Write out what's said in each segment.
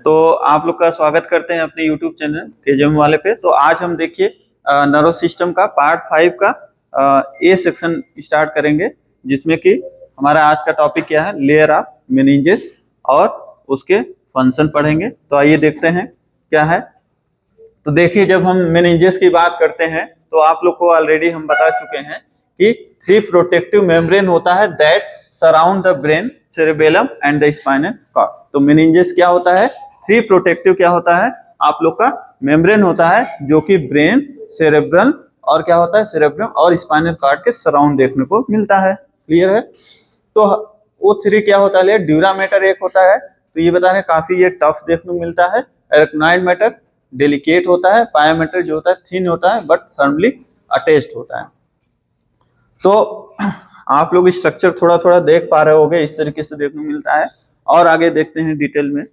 तो आप लोग का स्वागत करते हैं अपने YouTube चैनल केजेएम वाले पे। तो आज हम देखिए नर्वस सिस्टम का पार्ट 5 का ए सेक्शन स्टार्ट करेंगे, जिसमें कि हमारा आज का टॉपिक क्या है, लेयर ऑफ मेनिंजेस और उसके फंक्शन पढ़ेंगे। तो आइए देखते हैं क्या है। तो देखिए, जब हम मेनिंजेस की बात करते हैं तो आप लोग को ऑलरेडी हम बता चुके हैं कि 3 प्रोटेक्टिव मेम्ब्रेन होता है that surround the brain, cerebellum and the spinal cord. तो मेनिंजेस क्या होता है, 3 प्रोटेक्टिव क्या होता है, आप लोग का मेम्ब्रेन होता है जो कि ब्रेन, सेरेब्रल और क्या होता है, सेरेब्रम और स्पाइनल कॉर्ड के सराउंड देखने को मिलता है। क्लियर है। तो वो 3 क्या होता है, ड्यूरामेटर एक होता है, तो ये बता रहे काफी ये टफ देखने को मिलता है। एरेक्नॉइड मैटर डेलिकेट होता है। पायोमेटर जो होता है थिन होता है बट फर्मली अटैच्ड होता है। तो आप लोग स्ट्रक्चर थोड़ा थोड़ा देख पा रहे होंगे, इस तरीके से देखने को मिलता है। और आगे देखते हैं डिटेल में।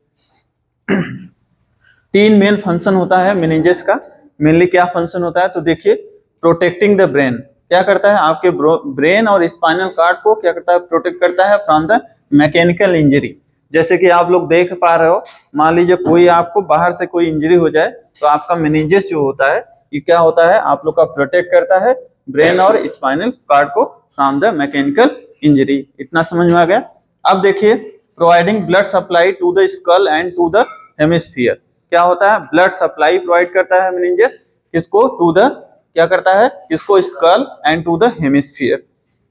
3 मेन फंक्शन होता है मेनिंजेस का। मेनली क्या फंक्शन होता है, तो देखिए, प्रोटेक्टिंग द ब्रेन क्या करता है, आपके ब्रेन और स्पाइनल कॉर्ड को क्या करता है, प्रोटेक्ट करता है फ्रॉम द मैकेनिकल इंजरी। जैसे कि आप लोग देख पा रहे हो, मान लीजिए कोई आपको बाहर से कोई इंजरी हो जाए तो आपका मेनिंजेस जो होता है ये क्या होता है, आप लोग का प्रोटेक्ट करता है ब्रेन और स्पाइनल कॉर्ड को फ्रॉम द मैकेनिकल इंजरी। इतना समझ में आ गया। अब देखिए, providing blood supply to the skull and to the hemisphere. क्या होता है, ब्लड सप्लाई प्रोवाइड करता है मेनिंजेस किसको, टू द क्या करता है, किसको, skull and to the hemisphere.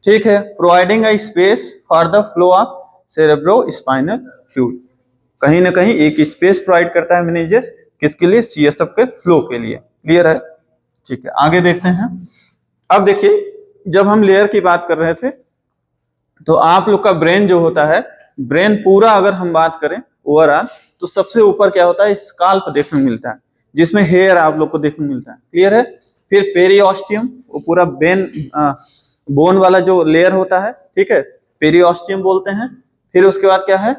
ठीक है। Providing a space for the flow of cerebro spinal fluid, कहीं ना कहीं एक स्पेस प्रोवाइड करता है मेनिंजेस किसके लिए, सीएसएफ के फ्लो के लिए। क्लियर है। ठीक है, आगे देखते हैं। अब देखिए, जब हम लेयर की बात कर रहे थे तो आप लोग का ब्रेन जो होता है, ब्रेन पूरा अगर हम बात करें ओवरऑल, तो सबसे ऊपर क्या होता है, स्काल्प देखने को मिलता है, जिसमें हेयर आप लोग को देखने को मिलता है। क्लियर है। फिर पेरियोस्टियम, वो पूरा बोन वाला जो लेयर होता है, ठीक है, पेरियोस्टियम बोलते हैं। फिर उसके बाद क्या है,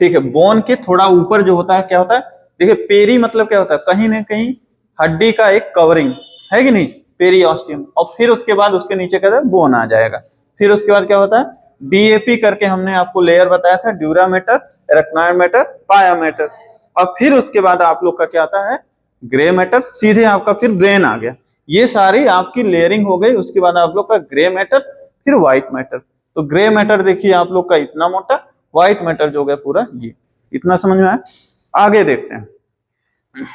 ठीक है, बोन के थोड़ा ऊपर जो होता है क्या होता है, देखिए पेरी मतलब क्या होता है, कहीं ना कहीं हड्डी का एक कवरिंग है कि नहीं, पेरियोस्टियम। और फिर उसके बाद उसके नीचे क्या है, बोन आ जाएगा। फिर उसके बाद क्या होता है, डीएपी करके हमने आपको लेयर बताया था, ड्यूरामेटर, एरेक्नॉइड मैटर, पायोमेटर। और फिर उसके बाद आप लोग का क्या आता है, ग्रे मैटर, सीधे आपका फिर ब्रेन आ गया। ये सारी आपकी लेयरिंग हो गई। उसके बाद आप लोग का ग्रे मैटर, फिर व्हाइट मैटर। तो ग्रे मैटर देखिए आप लोग का इतना मोटा, व्हाइट मैटर जो हो गया पूरा ये। इतना समझ में आया। आगे देखते हैं।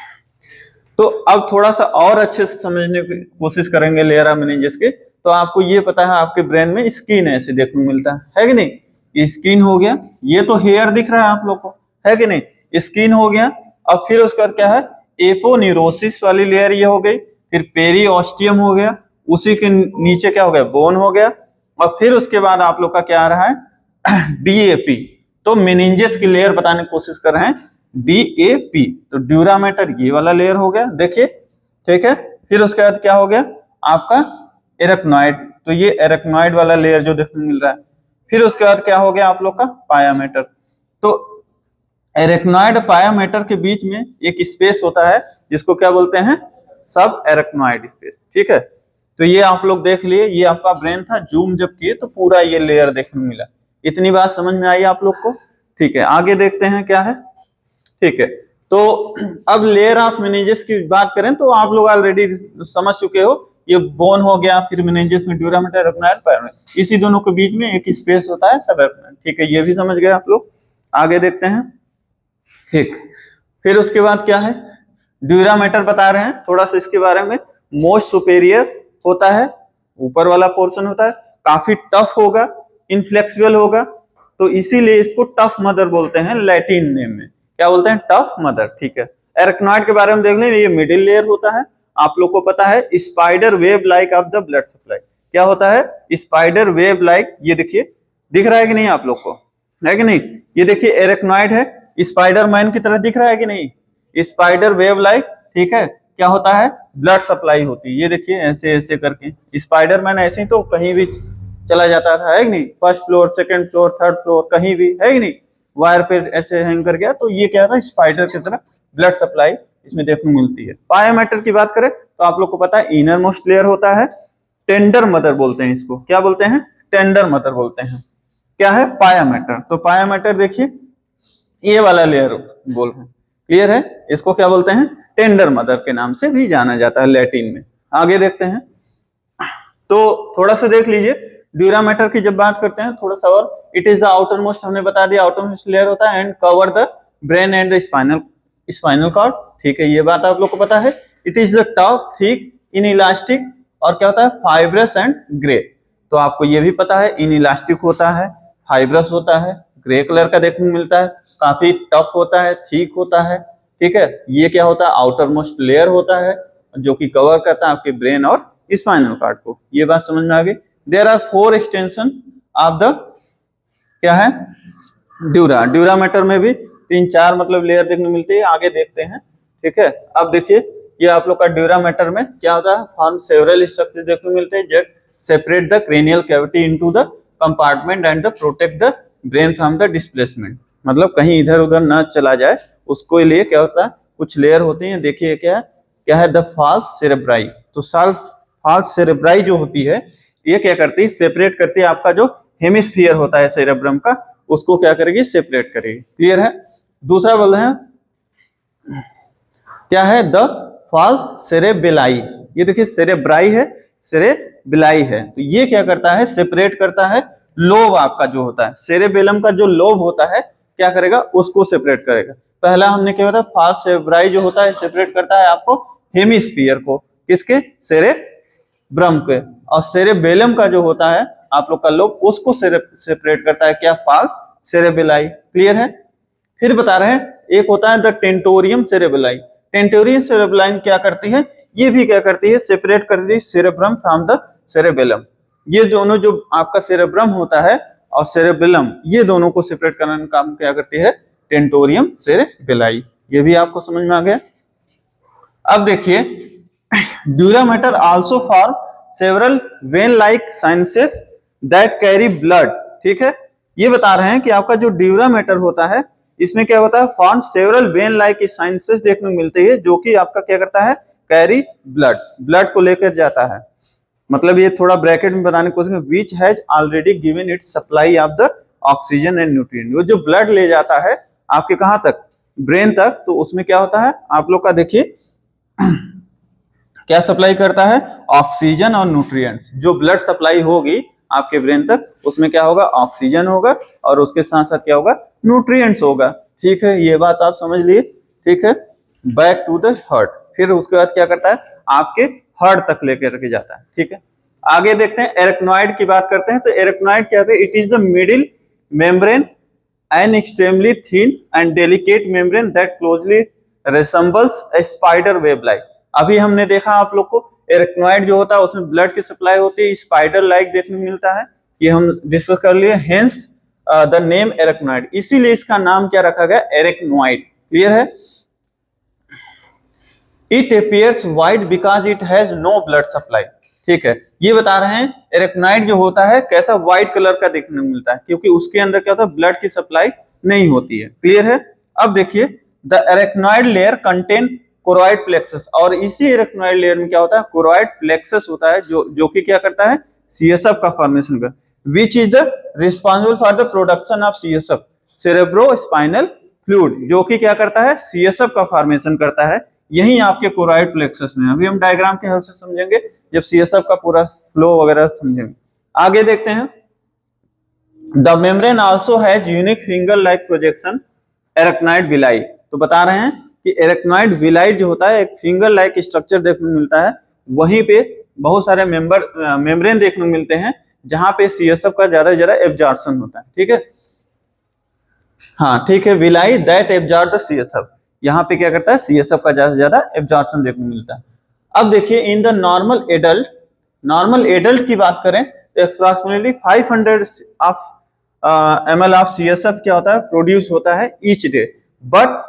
तो अब थोड़ा सा और अच्छे से समझने की कोशिश करेंगे लेयर ऑफ मेनिंजेस के। तो आपको ये पता है, आपके ब्रेन में स्किन ऐसे देखने को मिलता है कि नहीं, ये स्किन हो गया। ये तो हेयर दिख रहा है आप लोग को, है कि नहीं, स्किन हो गया। अब फिर उसका क्या है, एपोन्यूरोसिस वाली लेयर ये हो गई। फिर पेरियोस्टियम हो गया, उसी के नीचे क्या हो गया, बोन हो गया। और फिर उसके बाद आप लोग का क्या आ रहा है, डीएपी। तो मेनिंजेस की लेयर बताने की कोशिश कर रहे हैं, डीएपी। तो ड्यूरामेटर ये वाला लेयर हो गया, देखिए, ठीक है। फिर उसके बाद क्या हो गया आपका, एरेक्नॉइड। तो ये एरेक्नॉइड वाला लेयर जो देखने मिल रहा है। फिर उसके बाद क्या हो गया आप लोग का, पायोमेटर। तो एरेक्नॉइड पायोमेटर के बीच में एक स्पेस होता है जिसको क्या बोलते हैं, सब एरेक्नॉइड स्पेस। ठीक है। तो ये आप लोग देख लिए, ये आपका ब्रेन था, जूम जब किए तो पूरा ये लेयर देखने मिला। इतनी बात समझ में आई आप लोग को। ठीक है, आगे देखते हैं क्या है। ठीक है। तो अब लेयर ऑफ मेनिंजेस की बात करें तो आप लोग ऑलरेडी समझ चुके हो, ये बोन हो गया, फिर मेनिंजेस में ड्यूरामेटर, एरेक्नॉइड, पायोमेटर, इसी दोनों के बीच में एक स्पेस होता है, सब एरेक्नॉइड। ठीक है, ये भी समझ गए आप लोग। आगे देखते हैं। ठीक, फिर उसके बाद क्या है, ड्यूरामेटर बता रहे हैं थोड़ा सा इसके बारे में। मोस्ट सुपेरियर होता है, ऊपर वाला पोर्शन होता है, काफी टफ होगा, इनफ्लेक्सिबल होगा, तो इसीलिए इसको टफ मदर बोलते हैं लैटिन नेम में। क्या बोलते हैं, टफ मदर। ठीक है। एरेक्नॉइड के बारे में देख लें, ये मिडिल लेयर होता है। आप लोग को पता है, spider web like of the blood supply. क्या होता है, स्पाइडर वेब लाइक। ये देखिए, दिख रहा है कि नहीं आप लोग को, है कि नहीं, ये देखिए एरेक्नॉइड है, स्पाइडर मैन की तरह दिख रहा है कि नहीं, स्पाइडर वेब लाइक। ठीक है, क्या होता है, ब्लड सप्लाई होती है। ये देखिए ऐसे ऐसे करके, स्पाइडर मैन ऐसे ही तो कहीं भी चला जाता था, है कि नहीं, first floor, second floor, third floor, कहीं भी, है कि नहीं, वायर पे ऐसे हैंग कर गया। तो ये क्या था, स्पाइडर की तरह ब्लड सप्लाई इसमें देखने को मिलती है। पायोमेटर की बात करें तो आप लोग को पता है, इनर मोस्ट लेयर होता है, टेंडर मदर बोलते हैं इसको। क्या बोलते हैं, टेंडर मदर बोलते हैं। क्या है, पायोमेटर। तो पायोमेटर देखिए ये वाला लेयर बोल रहे हैं, क्लियर है। इसको क्या बोलते हैं, टेंडर मदर के नाम से भी जाना जाता है लैटिन में। आगे देखते हैं, तो थोड़ा सा देख लीजिए ड्यूरा मैटर की जब बात करते हैं थोड़ा सा और, it is the outer most, हमने बता दिया आउटर मोस्ट लेयर होता है, and cover the brain and the spinal cord, ठीक है, ये बात आप लोग को पता है। It is the tough thick in elastic, और क्या होता है, फाइब्रस एंड ग्रे, तो आपको ये भी पता है इन इलास्टिक होता है, फाइब्रस होता है, ग्रे कलर का देखने को मिलता है, काफी टफ होता है, ठीक होता है, ठीक है। ये क्या होता है, आउटर मोस्ट लेयर होता है जो कि कवर करता है आपके ब्रेन और स्पाइनल कॉर्ड को। ये बात समझ में आ गई। There are 4 extension of the क्या है, ड्यूरा। ड्यूरा मैटर में भी 3-4 मतलब लेयर देखने को मिलती है, आगे देखते हैं, ठीक है। अब देखिए ये आप लोग का ड्यूरा मैटर में क्या होता है, फॉर्म सेवरल स्ट्रक्चर देखने को मिलते हैं jet separate the cranial cavity into the compartment and the protect the brain from the displacement, मतलब कहीं इधर उधर न चला जाए उसको लिए क्या होता है, कुछ लेयर होती हैं। देखिए क्या है द फाल्स सेरेब्राई, तो फाल्स सेरेब्राई जो होती है ये क्या करती है, सेपरेट करती है आपका जो हेमिस्फीयर होता है सेरेब्रम का, उसको क्या करेगी, सेपरेट करेगी, क्लियर है। दूसरा बोल रहे हैं क्या है, द फाल्स सेरेबेलाई, ये देखिए सेरेब्राई है, सेरेबेलाई है, तो ये क्या करता है, सेपरेट करता है लोब आपका जो होता है, सेरेबेलम का जो लोब होता है क्या करेगा, उसको सेपरेट करेगा। पहला हमने क्या होता है, फाल्स सेरेब्राई जो होता है सेपरेट करता है आपको हेमिस्फीयर को, किसके, सेरेब्रम के, और सेरेबेलम का जो होता है आप लोग का लोब उसको सेपरेट करता है क्या, फाल्स सेरेबेलाई, क्लियर है। फिर बता रहे हैं एक होता है the tentorium cerebelli. Tentorium cerebelli क्या करती है, ये भी क्या करती है, सेपरेट करती है सेरेब्रम फ्रॉम द सेरेबेलम। ये दोनों जो आपका सेरेब्रम होता है और सेरेबेलम, ये दोनों को सेपरेट करने का काम क्या करती है, टेंटोरियम सेरेबेलाई। ये भी आपको समझ में आ गया। अब देखिए dura mater also form several when like sciences that carry blood, ठीक है। ये बता रहे हैं कि आपका जो ड्यूरा मैटर होता है इसमें क्या होता है, form several when like sciences देखने को मिलती है जो कि आपका क्या करता है, कैरी ब्लड को लेकर जाता है। मतलब ये थोड़ा ब्रैकेट में बताने की कोशिश, which has already given it supply of the oxygen and nutrient, वो जो ब्लड ले जाता है आपके कहां तक, ब्रेन तक, तो उसमें क्या होता है आप लोग का देखिए क्या सप्लाई करता है, ऑक्सीजन और न्यूट्रिएंट्स। जो ब्लड सप्लाई होगी आपके ब्रेन तक उसमें क्या होगा, ऑक्सीजन होगा और उसके साथ साथ क्या होगा, न्यूट्रिएंट्स होगा, ठीक है, ये बात आप समझ लिए, ठीक है। बैक टू द हार्ट, फिर उसके बाद क्या करता है, आपके हार्ट तक लेकर के जाता है, ठीक है। आगे देखते हैं एरेक्नॉइड की बात करते हैं, तो एरेक्नॉइड क्या है, it is the middle membrane an extremely thin and delicate membrane that closely resembles A spider web like. अभी हमने देखा आप लोग को एरेक्नॉइड जो होता है उसमें ब्लड की सप्लाई होती है, स्पाइडर लाइक देखने को मिलता है, ये हम डिस्कस कर लिए, हेंस द नेम एरेक्नॉइड, इसीलिए इसका नाम क्या रखा गया, एरेक्नॉइड, क्लियर है। It appears white because it has no blood supply, ठीक है। ये बता रहे हैं एरेक्नॉइड जो होता है कैसा, व्हाइट कलर का देखने को मिलता है क्योंकि उसके अंदर क्या होता है, ब्लड की सप्लाई नहीं होती है, क्लियर है। अब देखिए the arachnoid layer contain choroid plexus, और इसी एरेक्नॉइड लेयर में क्या होता है, कोरोइड प्लेक्सस होता है जो कि क्या करता है, सीएसएफ का फॉर्मेशन कर, which is the responsible for the production of CSF cerebro spinal fluid, जो कि क्या करता है, सीएसएफ का फॉर्मेशन करता है, यही आपके कोरोइड प्लेक्सस में। अभी हम डायग्राम के हेल्प से समझेंगे जब सीएसएफ का पूरा फ्लो वगैरह समझेंगे। आगे देखते हैं, the membrane also has unique finger like projection arachnoid villi, तो बता रहे हैं कि एरेक्नॉइड विलाई जो होता है एक फिंगर लाइक स्ट्रक्चर देखने को मिलता है, वहीं पे बहुत सारे मेम्ब्रेन देखने को मिलते हैं जहां पे सीएसएफ का ज्यादा से ज्यादा एब्जॉर्प्शन होता है, ठीक है। हाँ ठीक है, villi that absorb the CSF, यहाँ पे क्या करता है, सीएसएफ का ज्यादा से ज्यादा एब्जॉर्प्शन देखने को मिलता है। अब देखिए इन द नॉर्मल एडल्ट की बात करें तो approximately 500 of ml of CSF क्या होता है, प्रोड्यूस होता है ईच डे, बट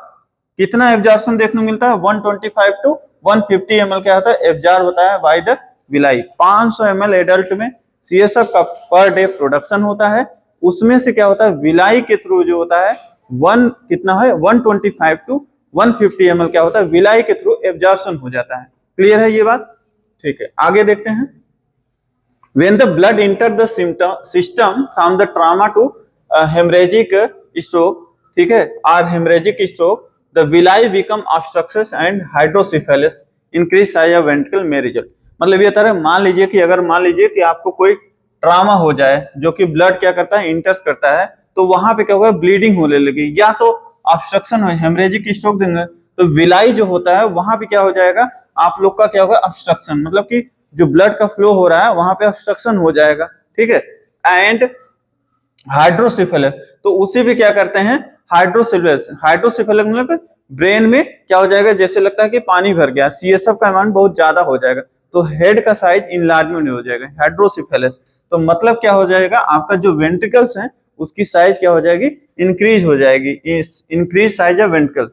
कितना एब्जॉर्प्शन देखने को मिलता है, 125 to 150 ml क्या होता है, एब्जॉर्ब होता है by the villi. 500 ml adult में सीएसएफ का पर डे प्रोडक्शन होता है, उसमें से क्या होता है, विलाई के थ्रू जो होता है कितना है, 125 to 150 ml क्या होता है, विलाई के थ्रू एब्जॉर्प्शन हो जाता है, क्लियर है ये बात, ठीक है। आगे देखते हैं, when the blood enter the system from the trauma to hemorrhagic stroke, ठीक है, or haemorrhagic stroke the villi become obstruction and hydrocephalus, increase size of ventricle में रिजल्ट। मतलब ये तरह मान लीजिए कि अगर मान लीजिए कि आपको कोई ट्रामा हो जाए जो कि ब्लड क्या करता है, इंटर्स करता है, तो वहां पे क्या होगा, ब्लीडिंग होने लगी, या तो ऑब्स्ट्रक्शन हो, हेमरेजिक स्ट्रोक देंगे तो विलाई जो होता है वहां पे क्या हो जाएगा, आप लोग का क्या होगा, ऑब्स्ट्रक्शन, मतलब कि जो ब्लड का फ्लो हो रहा है वहां पे ऑब्स्ट्रक्शन हो जाएगा, ठीक है। एंड हाइड्रोसिफेलस, तो उसी पे क्या करते हैं, हाइड्रोसिफेलस, हाइड्रोसिफेलस मतलब ब्रेन में क्या हो जाएगा, जैसे लगता है कि पानी भर गया, सीएसएफ का अमाउंट बहुत ज्यादा हो जाएगा, तो हेड का साइज इनलार्जमेंट हो जाएगा, हाइड्रोसिफेलस। तो मतलब क्या हो जाएगा, आपका जो वेंट्रिकल्स है उसकी साइज क्या हो जाएगी, इंक्रीज हो जाएगी, increase size of ventricle.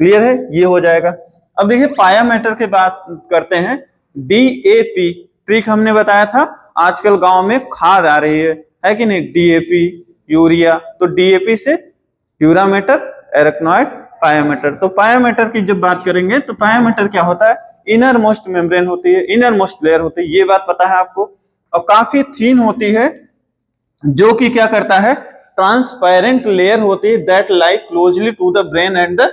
Clear है, ये हो जाएगा। अब देखिए पायामीटर की बात करते हैं, डीएपी, ट्रिक हमने बताया था, आजकल गांव में खाद आ रही है कि नहीं, डीएपी, यूरिया, तो डीएपी से ड्यूरामीटर, एरेक्नॉइड, पायामीटर। तो पायामीटर की जब बात करेंगे तो पायामीटर क्या होता है, इनर मोस्ट मेम्ब्रेन होती है, इनर मोस्ट लेयर होती है, ये बात पता है आपको, और काफी थीन होती है, जो कि क्या करता है, ट्रांसपेरेंट लेयर होती है, that like closely to the brain and the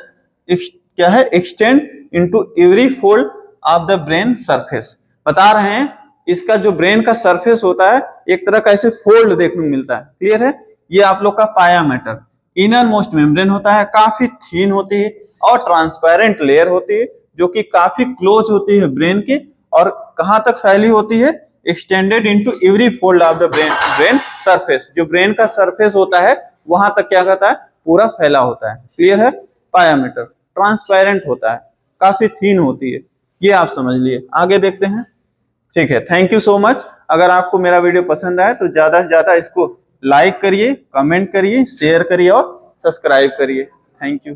क्या है, extend into every fold of the brain surface. बता रहे हैं इसका जो ब्रेन का सरफेस होता है एक तरह का ऐसे फोल्ड देखने को मिलता है। क्लियर है, ये आप लोग का पायामीटर, इनर मोस्ट मेम्ब्रेन होता है, काफी थीन होती है और ट्रांसपेरेंट लेयर होती है, जो कि काफी क्लोज होती है ब्रेन की, और कहां तक फैली होती है, extended into every fold of the brain surface, जो ब्रेन का सरफेस होता है वहां तक क्या करता है, पूरा फैला होता है। क्लियर है, पायामीटर ट्रांसपेरेंट होता है, काफी थीन होती है, ये आप समझ लिए। आगे देखते हैं, ठीक है, थैंक यू सो मच। अगर आपको मेरा वीडियो पसंद आए तो ज्यादा से ज्यादा इसको लाइक करिए, कमेंट करिए, शेयर करिए और सब्सक्राइब करिए। Thank you.